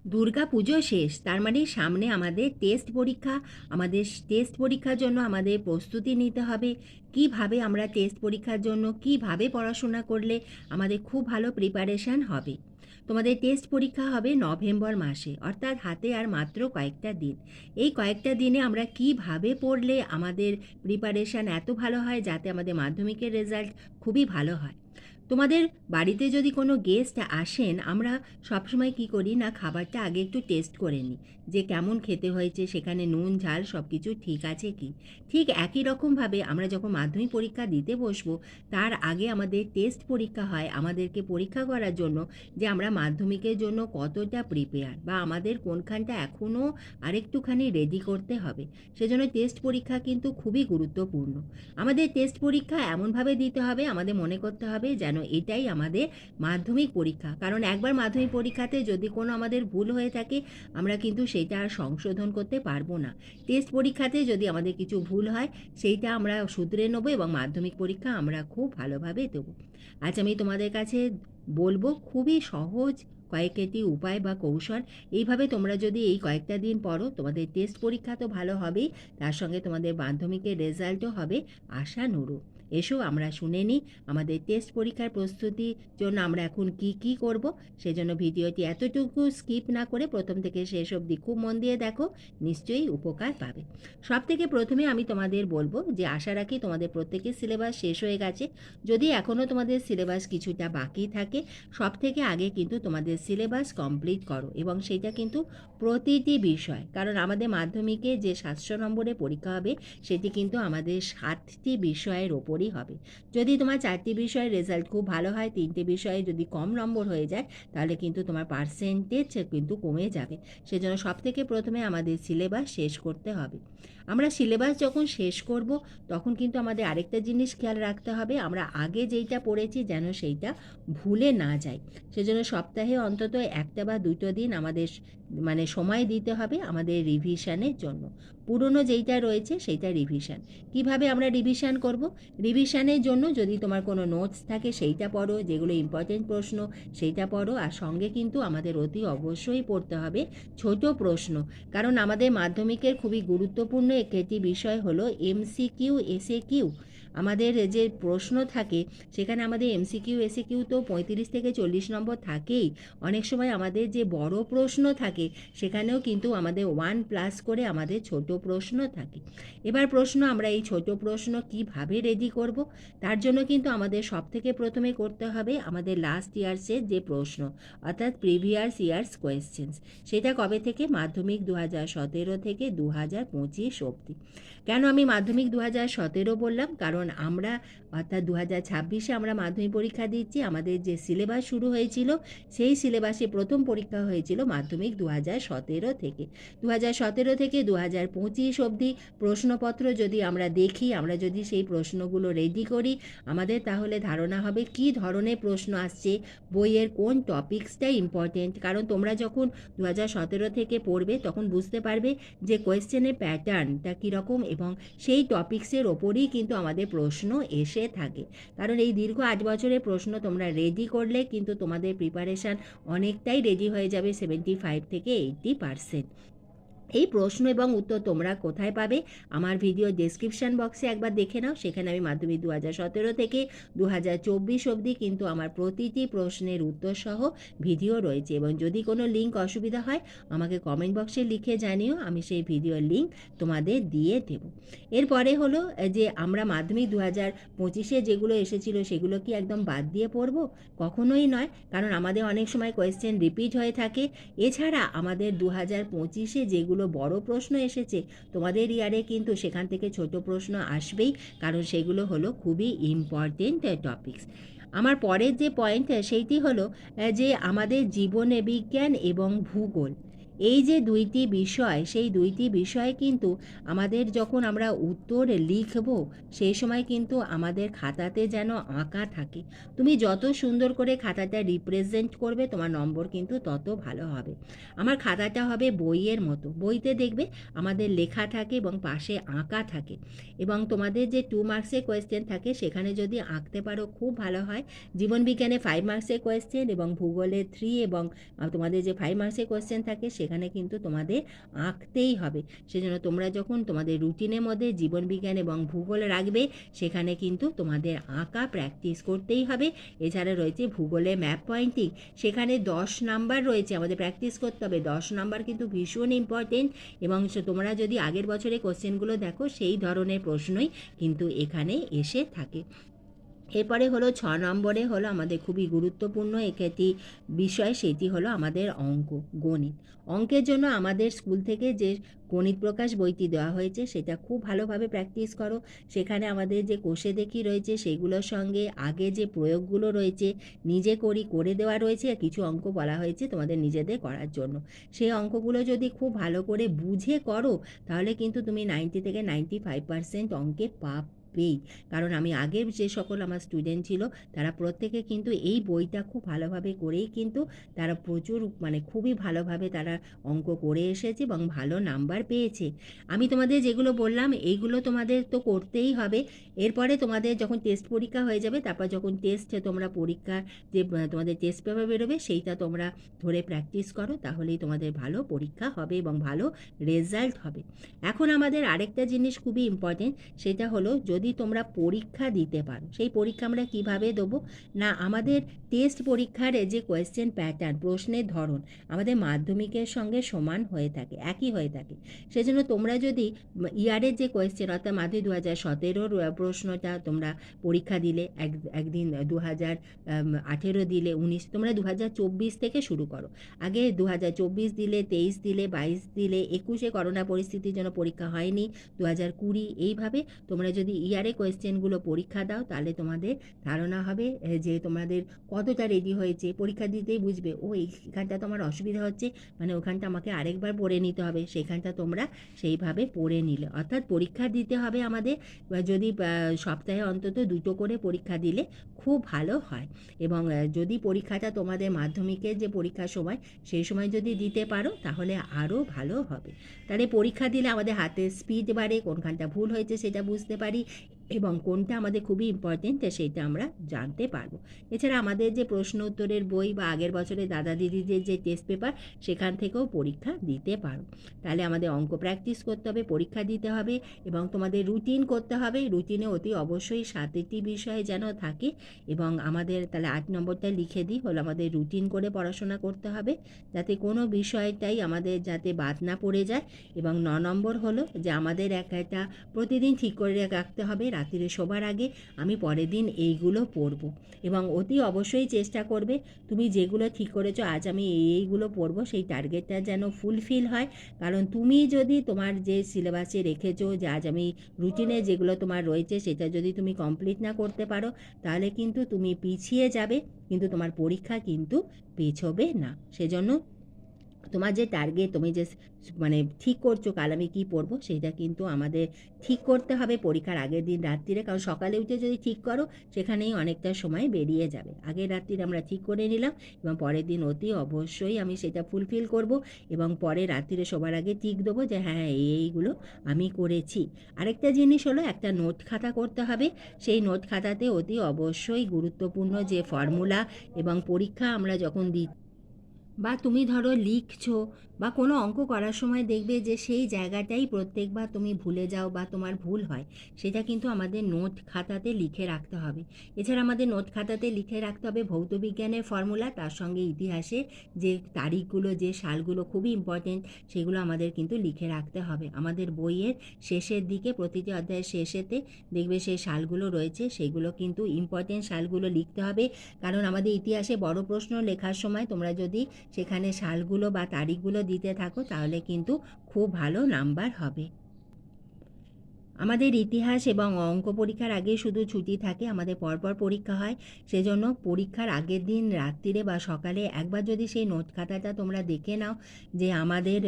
দুর্গা পুজো শেষ, তার মানে সামনে আমাদের টেস্ট পরীক্ষা। আমাদের টেস্ট পরীক্ষার জন্য আমাদের প্রস্তুতি নিতে হবে। কিভাবে আমরা টেস্ট পরীক্ষার জন্য কিভাবে পড়াশোনা করলে আমাদের খুব ভালো প্রিপারেশান হবে। তোমাদের টেস্ট পরীক্ষা হবে নভেম্বর মাসে, অর্থাৎ হাতে আর মাত্র কয়েকটা দিন। এই কয়েকটা দিনে আমরা কিভাবে পড়লে আমাদের প্রিপারেশান এত ভালো হয় যাতে আমাদের মাধ্যমিকের রেজাল্ট খুবই ভালো হয়। তোমাদের বাড়িতে যদি কোনো গেস্ট আসেন, আমরা সবসময় কী করি না, খাবারটা আগে একটু টেস্ট করে নিই যে কেমন খেতে হয়েছে, সেখানে নুন ঝাল সব কিছু ঠিক আছে কি। ঠিক একই রকমভাবে আমরা যখন মাধ্যমিক পরীক্ষা দিতে বসবো, তার আগে আমাদের টেস্ট পরীক্ষা হয় আমাদেরকে পরীক্ষা করার জন্য যে আমরা মাধ্যমিকের জন্য কতটা প্রিপেয়ার, বা আমাদের কোনখানটা এখনও আরেকটুখানি রেডি করতে হবে। সেজন্য টেস্ট পরীক্ষা কিন্তু খুবই গুরুত্বপূর্ণ। আমাদের টেস্ট পরীক্ষা এমনভাবে দিতে হবে, আমাদের মনে করতে হবে যেন এটাই আমাদের মাধ্যমিক পরীক্ষা। কারণ একবার মাধ্যমিক পরীক্ষাতে যদি কোনো আমাদের ভুল হয়ে থাকে, আমরা কিন্তু সেইটা আর সংশোধন করতে পারবো না। টেস্ট পরীক্ষাতে যদি আমাদের কিছু ভুল হয়, সেইটা আমরা শুধরে নেবো এবং মাধ্যমিক পরীক্ষা আমরা খুব ভালোভাবে দেবো। আজ আমি তোমাদের কাছে বলবো খুবই সহজ কয়েকটি উপায় বা কৌশল। এইভাবে তোমরা যদি এই কয়েকটা দিন পড়ো, তোমাদের টেস্ট পরীক্ষা তো ভালো হবেই, তার সঙ্গে তোমাদের মাধ্যমিকের রেজাল্টও হবে আশানুরূপ। এসো আমরা শুনে নিই আমাদের টেস্ট পরীক্ষার প্রস্তুতির জন্য আমরা এখন কি করব। সেজন্য ভিডিওটি এতটুকু স্কিপ না করে প্রথম থেকে শেষ অবধি খুব মন দিয়ে দেখো, নিশ্চয়ই উপকার পাবে। সব থেকে প্রথমে আমি তোমাদের বলবো যে আশা রাখি তোমাদের প্রত্যেকের সিলেবাস শেষ হয়ে গেছে। যদি এখনও তোমাদের সিলেবাস কিছুটা বাকি থাকে, সব থেকে আগে কিন্তু তোমাদের সিলেবাস কমপ্লিট করো, এবং সেটা কিন্তু প্রতিটি বিষয়। কারণ আমাদের মাধ্যমিকে যে 700 নম্বরের পরীক্ষা হবে, সেটি কিন্তু আমাদের 7টি বিষয়ের ওপরই হবে। যদি তোমার 4টি বিষয়ের রেজাল্ট খুব ভালো হয়, 3টে বিষয়ে যদি কম নম্বর হয়ে যায়, তাহলে কিন্তু তোমার পার্সেন্টেজ কিন্তু কমে যাবে। সেজন্য সব থেকে প্রথমে আমাদের সিলেবাস শেষ করতে হবে। আমরা সিলেবাস যখন শেষ করব, তখন কিন্তু আমাদের আরেকটা জিনিস খেয়াল রাখতে হবে, আমরা আগে যেইটা পড়েছি যেন সেইটা ভুলে না যাই। সেজন্য সপ্তাহে অন্তত একটা বা দুটো দিন আমাদের সময় দিতে হবে আমাদের রিভিশনের জন্য। পুরনো যেইটা রয়েছে সেইটা রিভিশন। কিভাবে আমরা রিভিশন করব? রিভিশনের জন্য যদি তোমার কোনো নোটস থাকে সেইটা পড়ো, যেগুলো ইম্পর্টেন্ট প্রশ্ন সেইটা পড়ো, আর সঙ্গে কিন্তু আমাদের অতি অবশ্যই পড়তে হবে ছোট প্রশ্ন। কারণ আমাদের মাধ্যমিকের খুবই গুরুত্বপূর্ণ একটি বিষয় হলো MCQ SAQ। আমাদের যে প্রশ্ন থাকে সেখানে আমাদের MCQ SAQ তো 35 থেকে 40 নম্বর থাকেই। অনেক সময় আমাদের যে বড় প্রশ্ন থাকে সেখানেও কিন্তু আমাদের 1+ করে আমাদের ছোট প্রশ্ন থাকে। এবার প্রশ্ন আমরা এই ছোট প্রশ্ন কিভাবে রেডি করব, তার জন্য কিন্তু আমাদের সব থেকে প্রথমে করতে হবে আমাদের লাস্ট ইয়ার্সের যে প্রশ্ন, অর্থাৎ প্রিভিয়াস ইয়ার্স কোয়েশ্চেন্স। সেটা কবে থেকে? মাধ্যমিক 2017 থেকে 2025 অবধি। কেন আমি মাধ্যমিক 2017 বললাম? কারণ আমরা অর্থাৎ 2026-এ আমরা মাধ্যমিক পরীক্ষা দিচ্ছি। আমাদের যে সিলেবাস শুরু হয়েছিল, সেই সিলেবাসে প্রথম পরীক্ষা হয়েছিল মাধ্যমিক 2017 থেকে। 2017 থেকে 2025 অবধি প্রশ্নপত্র যদি আমরা দেখি, আমরা যদি সেই প্রশ্নগুলো রেডি করি, আমাদের তাহলে ধারণা হবে কী ধরনের প্রশ্ন আসছে, বইয়ের কোন টপিক্সটা ইম্পর্টেন্ট। কারণ তোমরা যখন 2017 থেকে পড়বে, তখন বুঝতে পারবে যে কোয়েশ্চেনের প্যাটার্নটা কীরকম, এবং সেই টপিক্সের ওপরই কিন্তু আমাদের প্রশ্ন এসে থাকে। কারণ এই দীর্ঘ 8 বছরের প্রশ্ন তোমরা রেডি করলে কিন্তু তোমাদের প্রিপারেশান অনেকটাই রেডি হয়ে যাবে, 75 থেকে 80%। এই প্রশ্ন এবং উত্তর তোমরা কোথায় পাবে? আমার ভিডিও ডেসক্রিপশান বক্সে একবার দেখে নাও। সেখানে আমি মাধ্যমিক 2017 থেকে 2024 অবধি কিন্তু আমার প্রতিটি প্রশ্নের উত্তর সহ ভিডিও রয়েছে, এবং যদি কোনো লিঙ্ক অসুবিধা হয় আমাকে কমেন্ট বক্সে লিখে জানিও, আমি সেই ভিডিওর লিঙ্ক তোমাদের দিয়ে দেব। এরপরে হলো যে আমরা মাধ্যমিক 2025-এ যেগুলো এসেছিলো সেগুলো কি একদম বাদ দিয়ে পড়বো? কখনোই নয়, কারণ আমাদের অনেক সময় কোয়েশ্চেন রিপিট হয়ে থাকে। এছাড়া আমাদের 2025-এ যেগুলো বড় প্রশ্ন এসেছে, তোমাদের ইয়ারে কিন্তু সেখান থেকে ছোট প্রশ্ন আসবেই, কারণ সেগুলো হলো খুবই ইম্পর্টেন্ট টপিকস। আমার পরের যে পয়েন্ট সেইটি হলো যে আমাদের জীববিজ্ঞান এবং ভূগোল, এই যে দুইটি বিষয়, সেই দুইটি বিষয়ে কিন্তু আমাদের যখন আমরা উত্তর লিখব, সেই সময় কিন্তু আমাদের খাতাতে যেন আঁকা থাকে। তুমি যত সুন্দর করে খাতাটা রিপ্রেজেন্ট করবে, তোমার নম্বর কিন্তু তত ভালো হবে। আমার খাতাটা হবে বইয়ের মতো। বইতে দেখবে আমাদের লেখা থাকে এবং পাশে আঁকা থাকে, এবং তোমাদের যে 2 মার্কসের কোয়েশ্চেন থাকে সেখানে যদি আঁকতে পারো খুব ভালো হয়। জীবনবিজ্ঞানে 5 মার্কসের কোয়েশ্চেন এবং ভূগোলে 3, এবং তোমাদের যে 5 মার্কসের কোয়েশ্চেন থাকে সেখানে কিন্তু তোমাদের আঁকতেই হবে। সেজন্য তোমরা যখন তোমাদের রুটিনের মধ্যে জীবনবিজ্ঞান এবং ভূগোল রাখবে, সেখানে কিন্তু তোমাদের আঁকা প্র্যাকটিস করতেই হবে। এছাড়া রয়েছে ভূগোলে ম্যাপ পয়েন্টিং, সেখানে 10 নাম্বার রয়েছে, আমাদের প্র্যাকটিস করতে হবে। 10 নাম্বার কিন্তু ভীষণ ইম্পর্টেন্ট, এবং তোমরা যদি আগের বছরের কোশ্চেনগুলো দেখো, সেই ধরনের প্রশ্নই কিন্তু এখানে এসে থাকে। এরপরে হলো 6 নম্বরে হলো আমাদের খুবই গুরুত্বপূর্ণ একটি বিষয়, সেটি হলো আমাদের অঙ্ক, গণিত। অঙ্কের জন্য আমাদের স্কুল থেকে যে গণিত প্রকাশ বইটি দেওয়া হয়েছে সেটা খুব ভালোভাবে প্র্যাকটিস করো। সেখানে আমাদের যে কোষে দেখি রয়েছে সেগুলোর সঙ্গে আগে যে প্রয়োগগুলো রয়েছে নিজে করে দেওয়া রয়েছে, আর কিছু অঙ্ক বলা হয়েছে তোমাদের নিজেদের করার জন্য। সেই অঙ্কগুলো যদি খুব ভালো করে বুঝে করো, তাহলে কিন্তু তুমি 90 থেকে 95% অঙ্কে পেই। কারণ আমি আগের যে সকল আমার স্টুডেন্ট ছিল, তারা প্রত্যেকে কিন্তু এই বইটা খুব ভালোভাবে করেই কিন্তু তারা প্রচুর খুবই ভালোভাবে তারা অঙ্ক করে এসেছে এবং ভালো নাম্বার পেয়েছে। আমি তোমাদের যেগুলো বললাম এইগুলো তোমাদের তো করতেই হবে। এরপরে তোমাদের যখন টেস্ট পরীক্ষা হয়ে যাবে, তারপর যখন তোমরা পরীক্ষা যে তোমাদের টেস্ট পেপার বেরোবে সেইটা তোমরা ধরে প্র্যাকটিস করো, তাহলেই তোমাদের ভালো পরীক্ষা হবে এবং ভালো রেজাল্ট হবে। এখন আমাদের আরেকটা জিনিস খুবই ইম্পর্টেন্ট, সেটা হলো যদি তোমরা পরীক্ষা দিতে পারো, সেই পরীক্ষা আমরা কিভাবে দেবো না, আমাদের টেস্ট পরীক্ষার যে কোয়েশ্চেন প্যাটার্ন, প্রশ্নের ধরন আমাদের মাধ্যমিকের সঙ্গে সমান হয়ে থাকে, একই হয়ে থাকে। সেজন্য তোমরা যদি ইয়ারের যে কোয়েশ্চেন, অর্থাৎ মাধ্যমিক 2017-র প্রশ্নটা তোমরা পরীক্ষা দিলে, একদিন 2018 দিলে, 19, তোমরা 2024 থেকে শুরু করো। আগে 2024 দিলে, 23 দিলে, 22 দিলে, 21-এ করোনা পরিস্থিতির জন্য পরীক্ষা হয়নি, 2020, এইভাবে তোমরা যদি ইয়ারে কোয়েশ্চেনগুলো পরীক্ষা দাও, তাহলে তোমাদের ধারণা হবে যে তোমাদের কতটা রেডি হয়েছে। পরীক্ষা দিতেই বুঝবে, ও এইখানটা তোমার অসুবিধা হচ্ছে, ওখানটা আমাকে আরেকবার পড়ে নিতে হবে, সেইখানটা তোমরা সেইভাবে পড়ে নিলে। অর্থাৎ পরীক্ষা দিতে হবে আমাদের, যদি সপ্তাহে অন্তত 2টো করে পরীক্ষা দিলে খুব ভালো হয়। এবং যদি পরীক্ষাটা তোমাদের মাধ্যমিকের যে পরীক্ষার সময়, সেই সময় যদি দিতে পারো তাহলে আরও ভালো হবে। তাহলে পরীক্ষা দিলে আমাদের হাতের স্পিড বাড়ে, কোনখানটা ভুল হয়েছে সেটা বুঝতে পারি, এবং কোনটা আমাদের খুবই ইম্পর্টেন্ট সেটা আমরা জানতে পারবো। এছাড়া আমাদের যে প্রশ্ন উত্তরের বই বা আগের বছরের দাদা দিদিদের যে টেস্ট পেপার, সেখান থেকেও পরীক্ষা দিতে পারো। তাহলে আমাদের অঙ্ক প্র্যাকটিস করতে হবে, পরীক্ষা দিতে হবে, এবং তোমাদের রুটিন করতে হবে। রুটিনে অতি অবশ্যই 7টি বিষয় যেন থাকে, এবং আমাদের তাহলে 8 নম্বরটা লিখে দিই, হলো আমাদের রুটিন করে পড়াশোনা করতে হবে, যাতে কোনো বিষয়টাই আমাদের যাতে বাদ না পড়ে যায়। এবং 9 নম্বর হলো যে আমাদের একটা প্রতিদিন ঠিক করে রাখতে হবে, রাত্রিরে শোবার আগে আমি পরের দিন এইগুলো পড়ব। এবং অতি অবশ্যই চেষ্টা করবে তুমি যেগুলো ঠিক করেছো আজ আমি এইগুলো পড়ব, সেই টার্গেটটা যেন ফুলফিল হয়। কারণ তুমি যদি তোমার যে সিলেবাসে রেখেছো যে আজ আমি রুটিনে যেগুলো তোমার রয়েছে সেটা যদি তুমি কমপ্লিট না করতে পারো, তাহলে কিন্তু তুমি পিছিয়ে যাবে, কিন্তু তোমার পরীক্ষা কিন্তু পেছোবে না। সেজন্য তোমার যে টার্গেট, তুমি যে ঠিক করছো কাল আমি কী পড়বো, সেটা কিন্তু আমাদের ঠিক করতে হবে পরীক্ষার আগের দিন রাত্রিরে। কারণ সকালে উঠে যদি ঠিক করো, সেখানেই অনেকটা সময় বেরিয়ে যাবে। আগের রাত্রিরে আমরা ঠিক করে নিলাম, এবং পরের দিন অতি অবশ্যই আমি সেটা ফুলফিল করব, এবং পরে রাত্রিরে সবার আগে টিক দেবো যে হ্যাঁ এইগুলো আমি করেছি। আরেকটা জিনিস হলো একটা নোট খাতা করতে হবে। সেই নোট খাতাতে অতি অবশ্যই গুরুত্বপূর্ণ যে ফর্মুলা, এবং পরীক্ষা আমরা যখন দিই বা তুমি ধরো লিখছো বা কোনো অঙ্ক করার সময় দেখবে যে সেই জায়গাটাই প্রত্যেকবার তুমি ভুলে যাও বা তোমার ভুল হয়, সেটা কিন্তু আমাদের নোট খাতাতে লিখে রাখতে হবে। এছাড়া আমাদের নোট খাতাতে লিখে রাখতে হবে ভৌতবিজ্ঞানের ফর্মুলা, তার সঙ্গে ইতিহাসে যে তারিখগুলো, যে সালগুলো খুবই ইম্পর্টেন্ট, সেগুলো আমাদের কিন্তু লিখে রাখতে হবে। আমাদের বইয়ের শেষের দিকে, প্রতিটি অধ্যায়ের শেষেতে দেখবে সেই সালগুলো রয়েছে, সেগুলো কিন্তু ইম্পর্টেন্ট সালগুলো লিখতে হবে। কারণ আমাদের ইতিহাসে বড় প্রশ্ন লেখার সময় তোমরা যদি সেখানে সালগুলো বা তারিখগুলো দিতে থাকো, তাহলে কিন্তু খুব ভালো নাম্বার হবে। আমাদের ইতিহাস এবং অঙ্ক পরীক্ষার আগে শুধু ছুটি থাকে, আমাদের পরপর পরীক্ষা হয়। সেজন্য পরীক্ষার আগের দিন রাত্রিরে বা সকালে একবার যদি সেই নোট খাতাটা তোমরা দেখে নাও যে আমাদের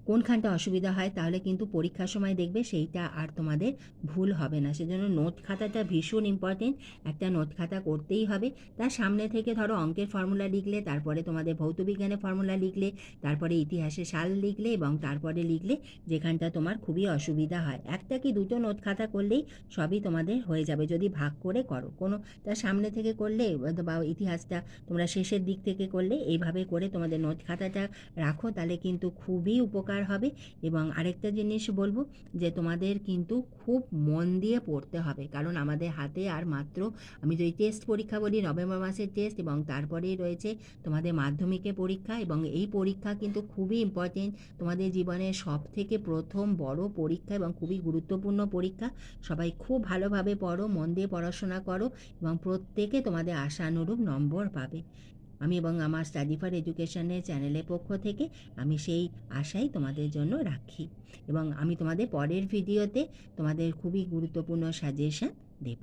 কোনখানটা অসুবিধা হয়, তাহলে কিন্তু পরীক্ষার সময় দেখবে সেইটা আর তোমাদের ভুল হবে না। সেজন্য নোট খাতাটা ভীষণ ইম্পর্টেন্ট, একটা নোট খাতা করতেই হবে। তার সামনে থেকে ধরো অঙ্কের ফর্মুলা লিখলে, তারপরে তোমাদের ভৌতবিজ্ঞানের ফর্মুলা লিখলে, তারপরে ইতিহাসে সাল লিখলে এবং তারপরে লিখলে যেখানটা তোমার খুবই অসুবিধা হয়। একটা কি দুটো নোট খাতা করলেই সবই তোমাদের হয়ে যাবে, যদি ভাগ করে করো। কোনো তার সামনে থেকে করলে বা ইতিহাসটা তোমরা শেষের দিক থেকে করলে, এইভাবে করে তোমাদের নোট খাতাটা রাখো, তাহলে কিন্তু খুবই উপকার হবে। এবং আরেকটা জিনিস বলবো যে তোমাদের কিন্তু খুব মন দিয়ে পড়তে হবে, কারণ আমাদের হাতে আর মাত্র, আমি যদি টেস্ট পরীক্ষা বলি, নভেম্বর মাসের টেস্ট এবং তারপরেই রয়েছে তোমাদের মাধ্যমিকের পরীক্ষা। এবং এই পরীক্ষা কিন্তু খুবই ইম্পর্টেন্ট, তোমাদের জীবনের সব থেকে প্রথম বড় পরীক্ষা এবং খুবই গুরুত্বপূর্ণ পরীক্ষা। সবাই খুব ভালোভাবে পড়ো, মন দিয়ে পড়াশোনা করো এবং প্রত্যেকে তোমাদের আশানুরূপ নম্বর পাবে। আমি এবং আমার স্টাডি ফর এডুকেশনের চ্যানেলের পক্ষ থেকে আমি সেই আশাই তোমাদের জন্য রাখি, এবং আমি তোমাদের পরের ভিডিওতে তোমাদের খুবই গুরুত্বপূর্ণ সাজেশন দেব।